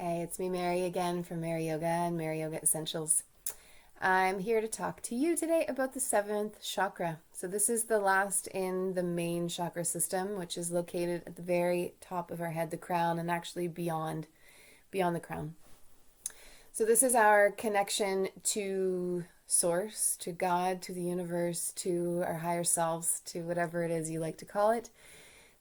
Hey, it's me, Mary, again from Mary Yoga and Mary Yoga Essentials. I'm here to talk to you today about the seventh chakra. So this is the last in the main chakra system, which is located at the very top of our head, the crown, and actually beyond the crown. So this is our connection to source, to God, to the universe, to our higher selves, to whatever it is you like to call it.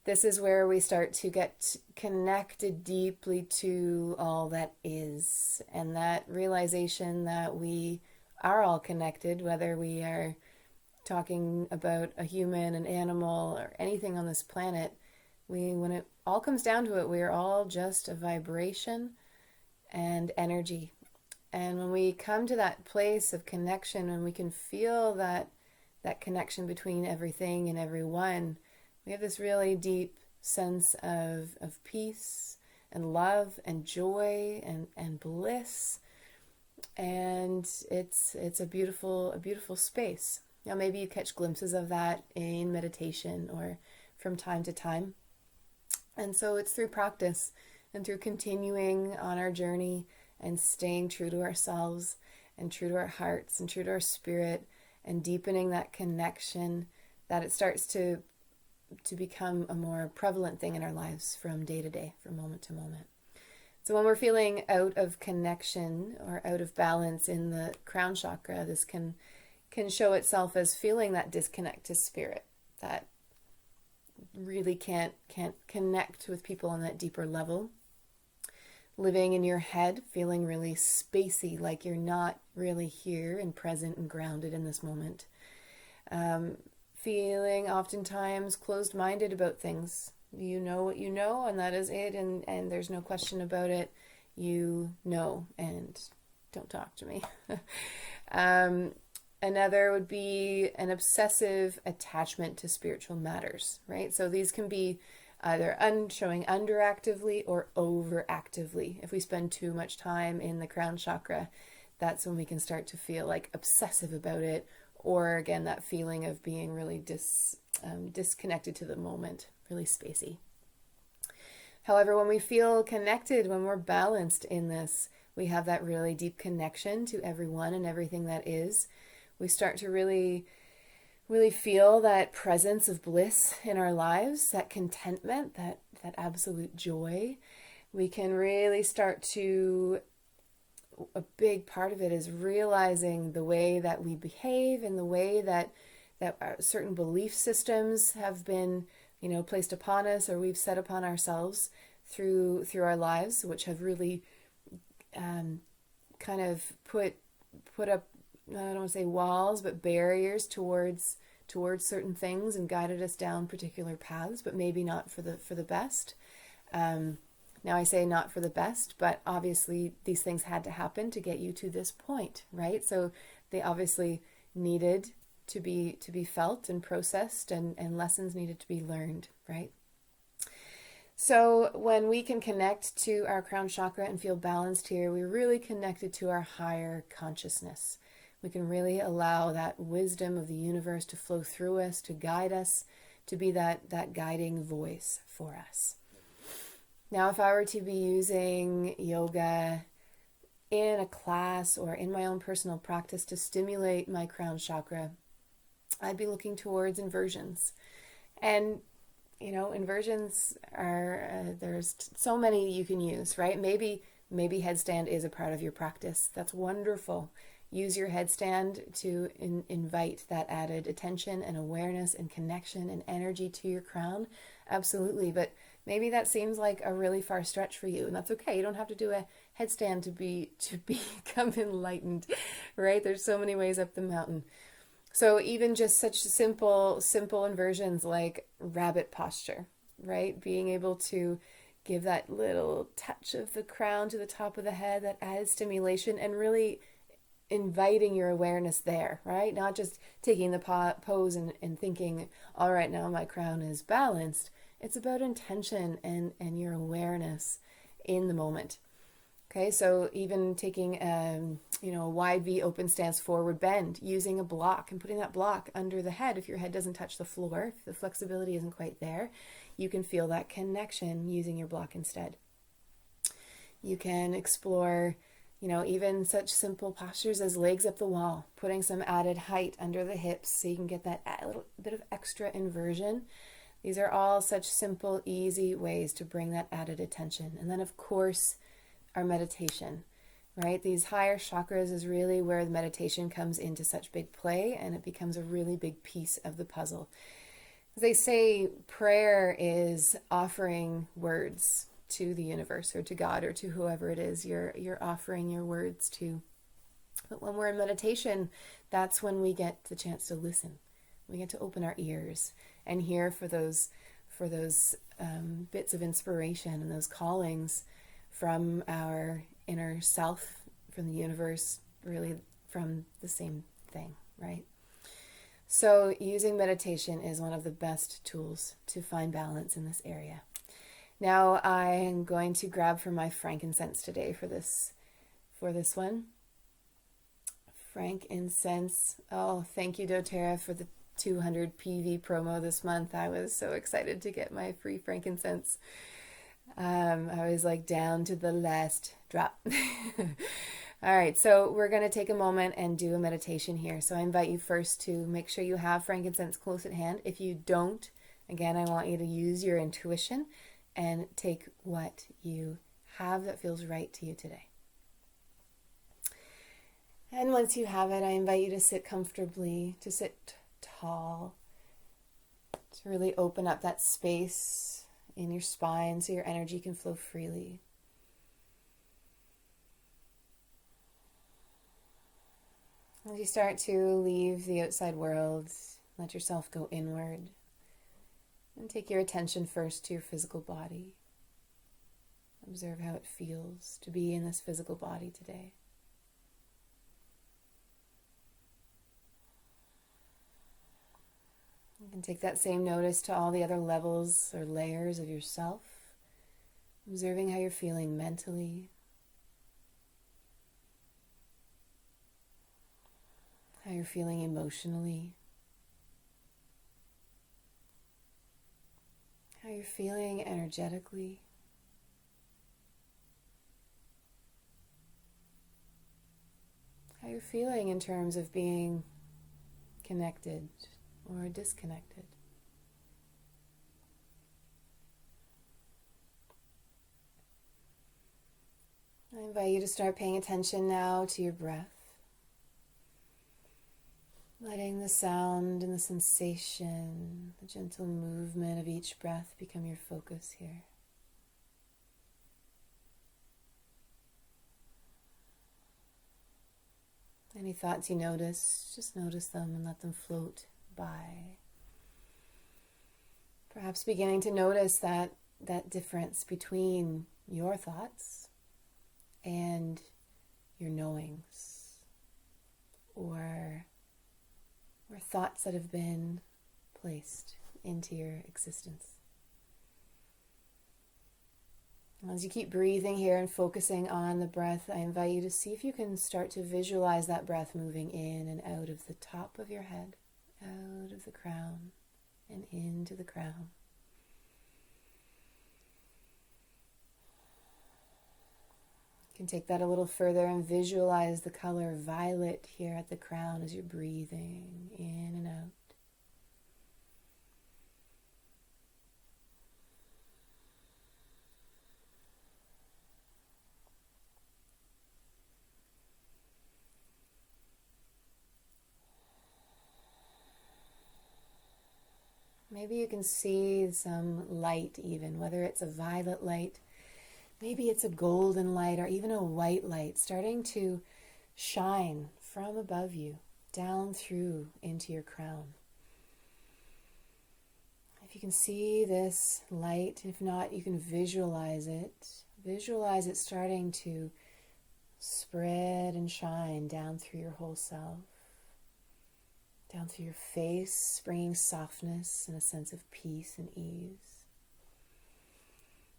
This is where we start to get connected deeply to all that is, and that realization that we are all connected, whether we are talking about a human, an animal, or anything on this planet. When it all comes down to it, we are all just a vibration and energy. And when we come to that place of connection, and we can feel that connection between everything and everyone, we have this really deep sense of peace and love and joy and bliss. And it's a beautiful space. Now maybe you catch glimpses of that in meditation or from time to time. And so it's through practice and through continuing on our journey and staying true to ourselves and true to our hearts and true to our spirit and deepening that connection that it starts to become a more prevalent thing in our lives from day to day, from moment to moment. So when we're feeling out of connection or out of balance in the crown chakra, this can show itself as feeling that disconnect to spirit, that really can't connect with people on that deeper level. Living in your head, feeling really spacey, like you're not really here and present and grounded in this moment. Feeling oftentimes closed-minded about things. You know what you know, and that is it, and there's no question about it. You know, and don't talk to me. Another would be an obsessive attachment to spiritual matters, right? So these can be either showing underactively or overactively. If we spend too much time in the crown chakra, that's when we can start to feel like obsessive about it, or again, that feeling of being really disconnected to the moment, really spacey. However, when we feel connected, when we're balanced in this, we have that really deep connection to everyone and everything that is. We start to really feel that presence of bliss in our lives, that contentment, that absolute joy. We can really start to, a big part of it is realizing the way that we behave and the way that certain belief systems have been, placed upon us or we've set upon ourselves through our lives, which have really kind of put up, I don't want to say walls, but barriers towards certain things and guided us down particular paths, but maybe not for the best. Now I say not for the best, but obviously these things had to happen to get you to this point, right? So they obviously needed to be felt and processed, and lessons needed to be learned, right? So when we can connect to our crown chakra and feel balanced here, we're really connected to our higher consciousness. We can really allow that wisdom of the universe to flow through us, to guide us, to be that guiding voice for us. Now, if I were to be using yoga in a class or in my own personal practice to stimulate my crown chakra, I'd be looking towards inversions. And, inversions are, there's so many you can use, right? Maybe headstand is a part of your practice. That's wonderful. Use your headstand to invite that added attention and awareness and connection and energy to your crown. Absolutely. But maybe that seems like a really far stretch for you, and that's okay. You don't have to do a headstand to become enlightened, right? There's so many ways up the mountain. So even just such simple inversions like rabbit posture, right? Being able to give that little touch of the crown to the top of the head, that added stimulation, and really inviting your awareness there, right? Not just taking the pose and thinking, all right, now my crown is balanced. It's about intention and your awareness in the moment. Okay, so even taking a wide V open stance forward bend, using a block and putting that block under the head. If your head doesn't touch the floor, if the flexibility isn't quite there, you can feel that connection using your block instead. You can explore, even such simple postures as legs up the wall, putting some added height under the hips so you can get that a little bit of extra inversion. These are all such simple, easy ways to bring that added attention. And then, of course, our meditation, right? These higher chakras is really where the meditation comes into such big play, and it becomes a really big piece of the puzzle. As they say, prayer is offering words to the universe or to God or to whoever it is you're offering your words to. But when we're in meditation, that's when we get the chance to listen. We get to open our ears and hear for those bits of inspiration and those callings from our inner self, from the universe, really from the same thing, right? So using meditation is one of the best tools to find balance in this area. Now I am going to grab from my frankincense today for this one. Frankincense. Oh, thank you, doTERRA, for the 200 PV promo this month. I was so excited to get my free frankincense. I was like down to the last drop. All right, so we're going to take a moment and do a meditation here. So I invite you first to make sure you have frankincense close at hand. If you don't, again, I want you to use your intuition and take what you have that feels right to you today. And once you have it, I invite you to sit comfortably, to sit tall, to really open up that space in your spine so your energy can flow freely. As you start to leave the outside world, let yourself go inward and take your attention first to your physical body. Observe how it feels to be in this physical body today. You can take that same notice to all the other levels or layers of yourself, observing how you're feeling mentally, how you're feeling emotionally, how you're feeling energetically, how you're feeling in terms of being connected or disconnected. I invite you to start paying attention now to your breath. Letting the sound and the sensation, the gentle movement of each breath become your focus here. Any thoughts you notice, just notice them and let them float by. Perhaps beginning to notice that difference between your thoughts and your knowings, or thoughts that have been placed into your existence. As you keep breathing here and focusing on the breath, I invite you to see if you can start to visualize that breath moving in and out of the top of your head, out of the crown, and into the crown. You can take that a little further and visualize the color violet here at the crown as you're breathing in and out. Maybe you can see some light even, whether it's a violet light, maybe it's a golden light, or even a white light starting to shine from above you, down through into your crown. If you can see this light, if not, you can visualize it. Visualize it starting to spread and shine down through your whole self. Down through your face, bringing softness and a sense of peace and ease.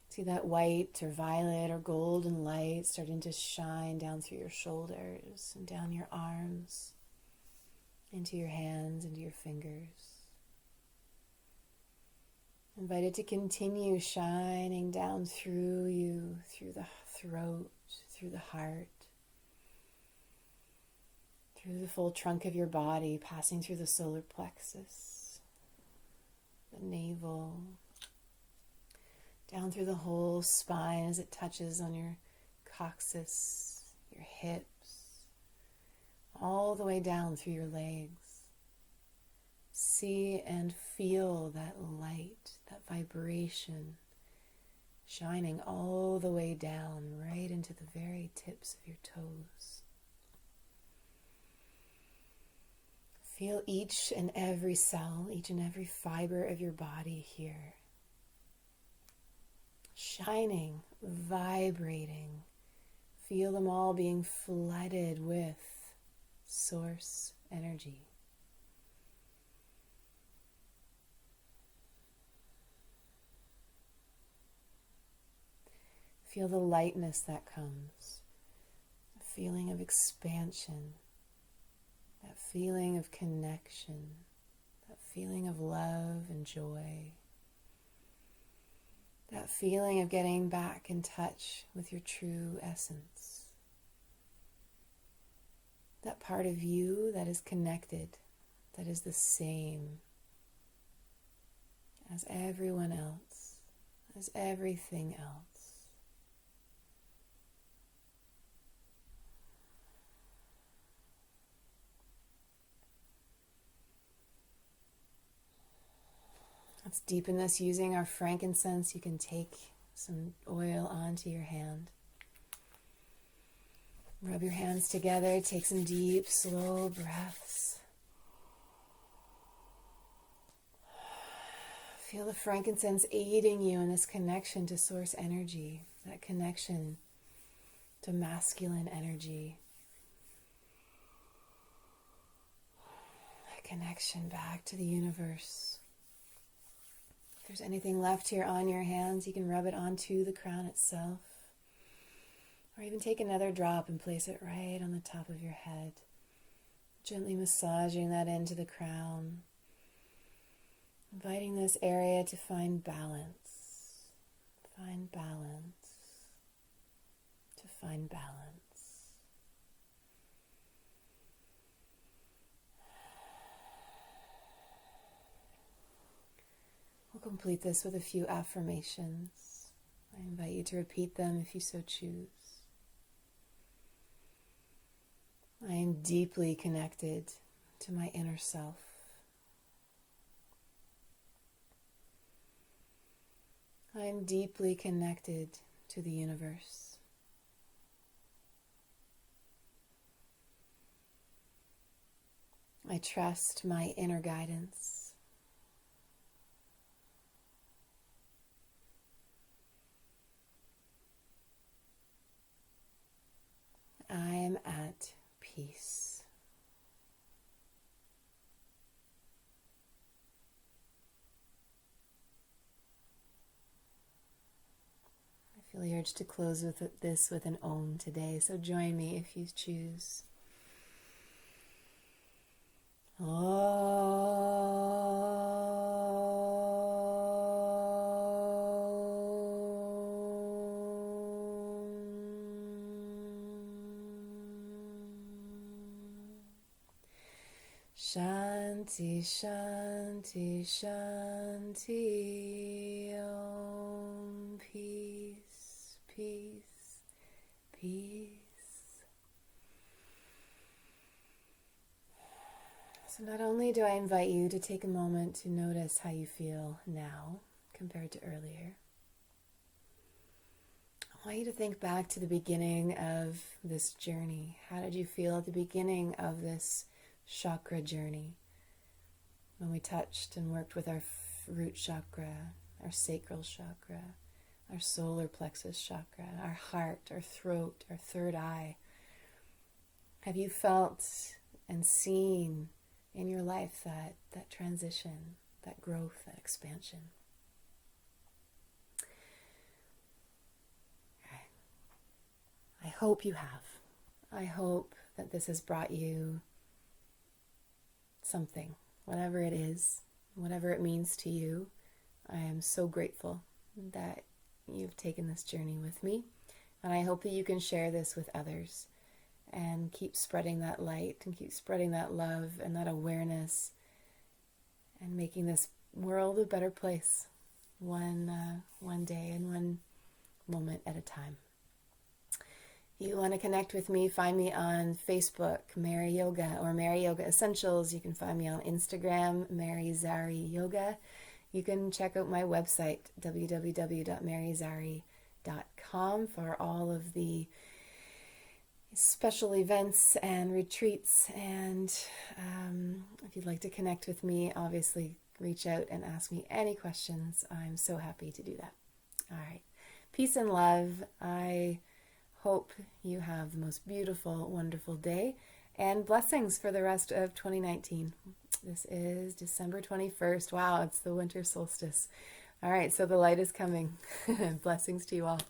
See that white or violet or golden light starting to shine down through your shoulders and down your arms, into your hands, into your fingers. Invite it to continue shining down through you, through the throat, through the heart, through the full trunk of your body, passing through the solar plexus, the navel, down through the whole spine as it touches on your coccyx, your hips, all the way down through your legs. See and feel that light, that vibration, shining all the way down, right into the very tips of your toes. Feel each and every cell, each and every fiber of your body here, shining, vibrating. Feel them all being flooded with source energy. Feel the lightness that comes, a feeling of expansion, that feeling of connection, that feeling of love and joy, that feeling of getting back in touch with your true essence, that part of you that is connected, that is the same as everyone else, as everything else. Let's deepen this using our frankincense. You can take some oil onto your hand. Rub your hands together. Take some deep, slow breaths. Feel the frankincense aiding you in this connection to source energy, that connection to masculine energy, that connection back to the universe. If there's anything left here on your hands, you can rub it onto the crown itself. Or even take another drop and place it right on the top of your head. Gently massaging that into the crown. Inviting this area to find balance. Find balance. To find balance. We'll complete this with a few affirmations. I invite you to repeat them if you so choose. I am deeply connected to my inner self. I am deeply connected to the universe. I trust my inner guidance. I am at peace. I feel the urge to close this with an Om today, so join me if you choose. Shanti, Shanti, Shanti, Om, peace, peace, peace. So not only do I invite you to take a moment to notice how you feel now compared to earlier, I want you to think back to the beginning of this journey. How did you feel at the beginning of this chakra journey, when we touched and worked with our root chakra, our sacral chakra, our solar plexus chakra, our heart, our throat, our third eye? Have you felt and seen in your life that transition, that growth, that expansion? Okay. I hope you have. I hope that this has brought you something, whatever it is, whatever it means to you. I am so grateful that you've taken this journey with me. And I hope that you can share this with others and keep spreading that light and keep spreading that love and that awareness and making this world a better place, one day and one moment at a time. If you want to connect with me, find me on Facebook, Mary Yoga, or Mary Yoga Essentials. You can find me on Instagram, Mary Zari Yoga. You can check out my website, www.maryzari.com, for all of the special events and retreats. And if you'd like to connect with me, obviously reach out and ask me any questions. I'm so happy to do that. All right. Peace and love. I hope you have the most beautiful, wonderful day, and blessings for the rest of 2019. This is December 21st. Wow, it's the winter solstice. All right, so the light is coming. Blessings to you all.